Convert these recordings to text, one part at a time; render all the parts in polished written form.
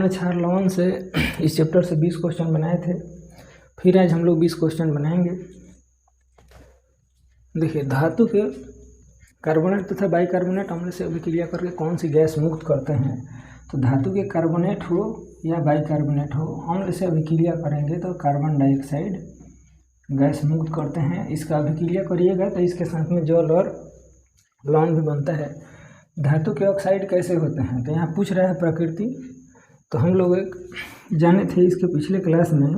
हमने क्षार लवण से इस चैप्टर से 20 क्वेश्चन बनाए थे। फिर आज हम लोग 20 क्वेश्चन बनाएंगे। देखिए, धातु के कार्बोनेट तथा बाइकार्बोनेट अम्ल से अभिक्रिया करके कौन सी गैस मुक्त करते हैं। तो धातु के कार्बोनेट हो या बाइकार्बोनेट हो, अम्ल से अभिक्रिया करेंगे तो कार्बन डाइऑक्साइड गैस मुक्त करते हैं। इसका अभिक्रिया करिएगा तो इसके साथ में जल और लवण भी बनता है। धातु के ऑक्साइड कैसे होते हैं, तो यहाँ पूछ रहा है प्रकृति। तो हम लोग एक जाने थे इसके पिछले क्लास में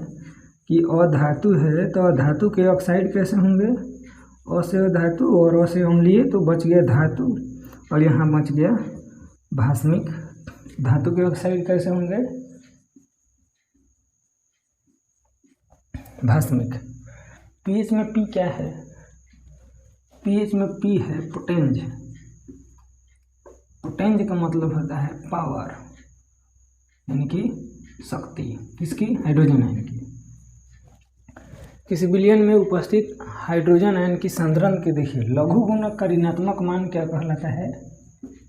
कि अधातु है तो अधातु के ऑक्साइड कैसे होंगे, अ से धातु और अ से अम्लीय, तो बच गया धातु और यहाँ बच गया भास्मिक। धातु के ऑक्साइड कैसे होंगे, भास्मिक। पीएच में पी क्या है, पीएच में पी है पोटेंज। पोटेंज का मतलब होता है पावर, यानी कि शक्ति। किसकी, हाइड्रोजन आयन की। किसी विलयन में उपस्थित हाइड्रोजन आयन की सांद्रण के देखिए लघु गुणक का ऋणात्मक मान क्या कहलाता है,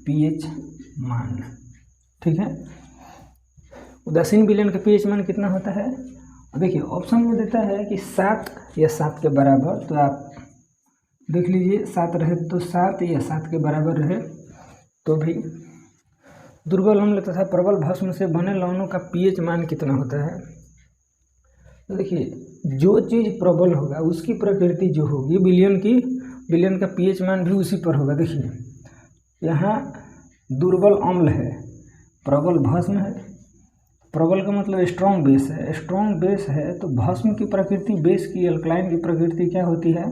पीएच मान। ठीक है, उदासीन विलयन का पीएच मान कितना होता है। देखिए ऑप्शन में देता है कि 7 या 7 के बराबर, तो आप देख लीजिए 7 रहे तो 7 या 7 के बराबर रहे तो भी। दुर्बल अम्ल तथा प्रबल भस्म से बने लवणों का पीएच मान कितना होता है। तो देखिए, जो चीज़ प्रबल होगा उसकी प्रकृति जो होगी विलयन का पीएच मान भी उसी पर होगा। देखिए यहाँ दुर्बल अम्ल है, प्रबल भस्म है। प्रबल का मतलब स्ट्रॉन्ग बेस है, स्ट्रॉन्ग बेस है तो भस्म की प्रकृति, बेस की, अल्कलाइन की प्रकृति क्या होती है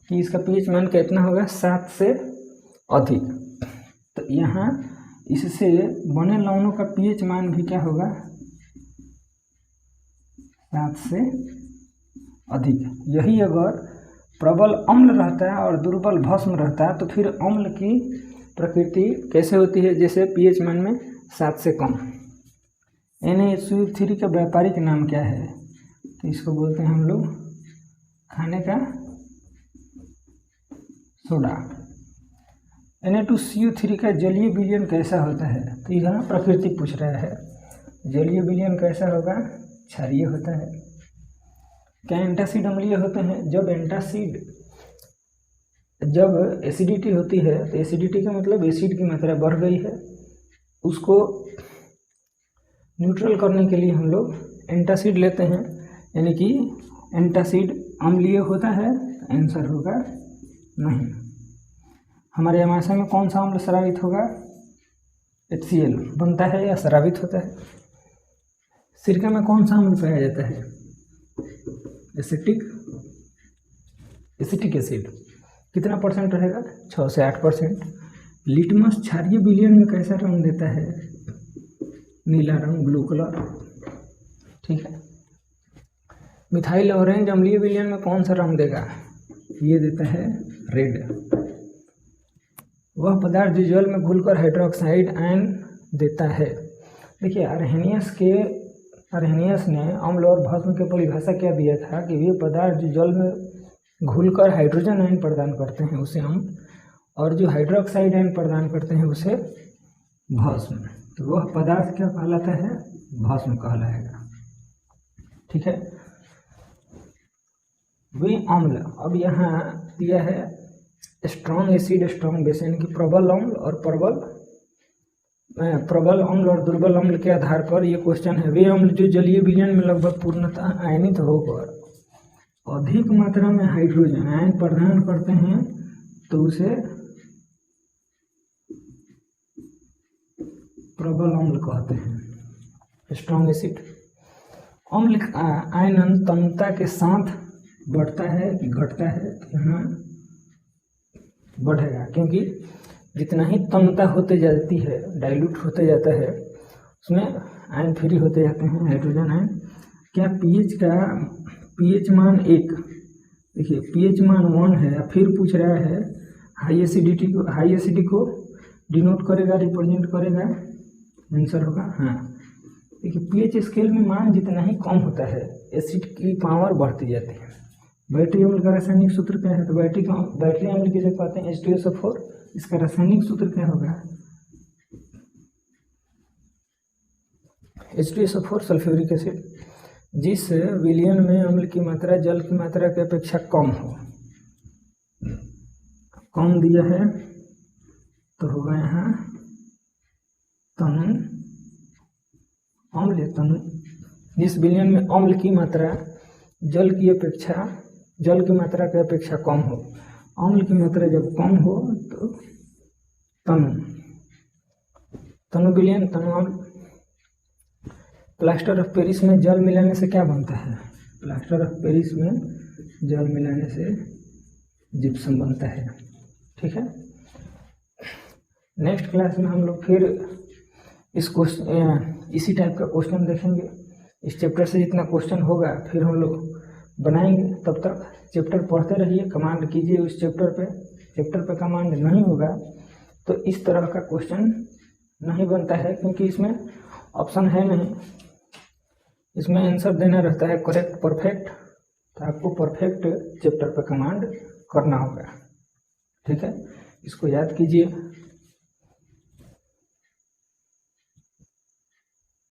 कि इसका पीएच मान कितना होगा, 7 से अधिक। तो यहाँ इससे बने लवणों का पीएच मान भी क्या होगा, 7 से अधिक। यही अगर प्रबल अम्ल रहता है और दुर्बल भस्म रहता है तो फिर अम्ल की प्रकृति कैसे होती है, जैसे पीएच मान में 7 से कम। NaSO3 का व्यापारिक नाम क्या है, तो इसको बोलते हैं हम लोग खाने का सोडा। Na2CO3 का जलीय विलयन कैसा होता है, तो यहाँ प्रकृति पूछ रहा है। जलीय विलयन कैसा होगा, क्षारीय होता है। क्या एंटासिड अम्लीय होते हैं, जब एसिडिटी होती है तो एसिडिटी का मतलब एसिड की मात्रा बढ़ गई है, उसको न्यूट्रल करने के लिए हम लोग एंटासिड लेते हैं, यानी कि एंटासिड अम्लीय होता है। आंसर होगा नहीं। हमारे अमाशय में कौन सा अम्ल स्रावित होगा, HCl बनता है या स्रावित होता है। सिरका में कौन सा अम्ल पाया जाता है, एसिटिक एसिड। कितना परसेंट रहेगा, 6 से 8%। लिटमस क्षारीय विलयन में कैसा रंग देता है, नीला रंग, ब्लू कलर। ठीक है। मिथाइल ऑरेंज अम्लीय विलयन में कौन सा रंग देगा, ये देता है रेड। वह पदार्थ जो जल में घुलकर हाइड्रोक्साइड आयन देता है। देखिए अरहेनियस ने अम्ल और भस्म की परिभाषा क्या दिया था कि वे पदार्थ जो जल में घुलकर हाइड्रोजन आयन प्रदान करते हैं उसे अम्ल, और जो हाइड्रोक्साइड आयन प्रदान करते हैं उसे भस्म। तो वह पदार्थ क्या कहलाता है, भस्म कहलाएगा। ठीक है। वे अम्ल, अब यहाँ दिया है स्ट्रॉन्ग एसिड, स्ट्रॉन्ग बेस, यानी कि प्रबल अम्ल और प्रबल अम्ल और दुर्बल अम्ल के आधार पर ये क्वेश्चन है। वे अम्ल जो जलीय विलयन में लगभग पूर्णतः आयनित होकर अधिक मात्रा में हाइड्रोजन आयन प्रदान करते हैं तो उसे प्रबल अम्ल कहते हैं, स्ट्रॉन्ग एसिड। अम्ल आयनन तन्यता के साथ बढ़ता है कि घटता है, तो यहाँ बढ़ेगा, क्योंकि जितना ही तन्यता होते जाती है, डाइल्यूट होते जाता है, उसमें आयन फ्री होते जाते हैं, हाइड्रोजन आयन। क्या पीएच मान 1, देखिए पीएच मान 1 है, फिर पूछ रहा है हाई एसिडिटी को डिनोट करेगा, रिप्रेजेंट करेगा, आंसर होगा हाँ। देखिए पीएच स्केल में मान जितना ही कम होता है एसिड की पावर बढ़ती जाती है। बैटरी अम्ल का रासायनिक सूत्र क्या है, तो बैटरी अम्ल की जगह पाते हैं H2SO4। इसका रासायनिक सूत्र क्या होगा, H2SO4 सल्फ्यूरिक एसिड, जिस विलयन में अम्ल की मात्रा जल की मात्रा की अपेक्षा कम हो, कम दिया है तो होगा यहाँ तनु अम्ल, तनु जिस विलयन में अम्ल की मात्रा जल की मात्रा की अपेक्षा कम हो, अम्ल की मात्रा जब कम हो तो तनु विलयन, तनु अम्ल। प्लास्टर ऑफ पेरिस में जल मिलाने से क्या बनता है? प्लास्टर ऑफ पेरिस में जल मिलाने से जिप्सम बनता है। ठीक है, नेक्स्ट क्लास में हम लोग फिर इसी टाइप का क्वेश्चन देखेंगे। इस चैप्टर से जितना क्वेश्चन होगा फिर हम लोग बनाएंगे। तब तक चैप्टर पढ़ते रहिए, कमांड कीजिए उस चैप्टर पे कमांड नहीं होगा तो इस तरह का क्वेश्चन नहीं बनता है, क्योंकि इसमें ऑप्शन है नहीं, इसमें आंसर देना रहता है करेक्ट परफेक्ट, तो आपको परफेक्ट चैप्टर पे कमांड करना होगा। ठीक है, इसको याद कीजिए।